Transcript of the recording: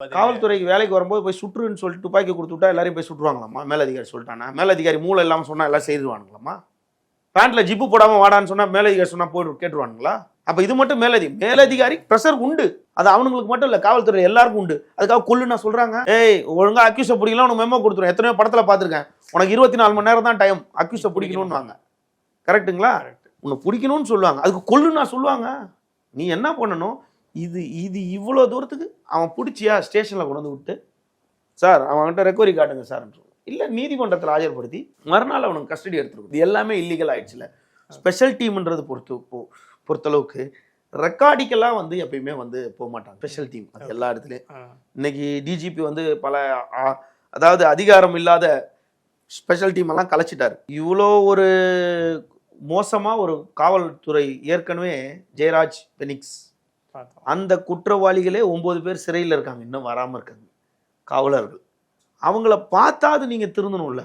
காவல்துறைக்கு வேலைக்கு வரும்போது போய் சுற்றுன்னு சொல்லிட்டு துப்பாக்கி கொடுத்து விட்டா எல்லாரையும் போய் சுட்டுருவாங்களாம்மா? மேலதிகாரி சொல்லிட்டானா? மேலதிகாரி மூளை இல்லாமல் சொன்னால் எல்லாம் செய்துருவானுங்களாம்மா? பேண்ட்ல ஜிப்பு போடாமல் வாடான்னு சொன்னால் மேலதிகாரி சொன்னால் போய் கேட்டுருவானுங்களா? அப்போ இது மட்டும் மேலதிகாரி ப்ரெஷர் உண்டு. அது அவனுங்களுக்கு மட்டும் இல்லை, காவல்துறை எல்லாருக்கும் உண்டு. அதுக்காக கொல்லுன்னா சொல்கிறாங்க. ஏய் ஒழுங்காக அக்யூஸை பிடிக்கலாம், உனக்கு மெமோ கொடுத்துருவேன். எத்தனையோ படத்தில் பார்த்துருக்கேன். உனக்கு 24 மணி நேரம் தான் டைம் அக்யூஸை பிடிக்கணும்னு வாங்க. கரெக்டுங்களா? உன்னை பிடிக்கணும்னு சொல்லுவாங்க, அதுக்கு கொல்லுன்னா சொல்லுவாங்க. நீ என்ன பண்ணணும்? இது இவ்வளோ தூரத்துக்கு அவன் பிடிச்சியா ஸ்டேஷனில் கொண்டு வந்து விட்டு, சார் அவன்கிட்ட ரெக்கவரி காட்டுங்க சார்ன்னு சொல்லுவான். இல்லை நீதிமன்றத்தில் ஆஜர்படுத்தி மறுநாள் அவனுக்கு கஸ்டடி எடுத்துருக்கும். இது எல்லாமே இல்லீகல் ஆயிடுச்சுல. ஸ்பெஷல் டீம்ன்றது பொறுத்தளவுக்கு ரெக்கார்டிக்கெல்லாம் வந்து எப்பயுமே வந்து போக மாட்டாங்க. ஸ்பெஷல் டீம் அது எல்லா இடத்துலையும். இன்னைக்கு டிஜிபி வந்து பல அதாவது அதிகாரம் இல்லாத ஸ்பெஷல் டீம் எல்லாம் கலைச்சிட்டாரு. இவ்வளோ ஒரு மோசமாக ஒரு காவல்துறை ஏற்கனவே ஜெயராஜ் பெனிக்ஸ் அந்த குற்றவாளிகளே 9 பேர் சிறையில் இருக்காங்க, இன்னும் வராமல் இருக்காங்க காவலர்கள். அவங்கள பார்த்தாது நீங்கள் திருந்தணும்ல.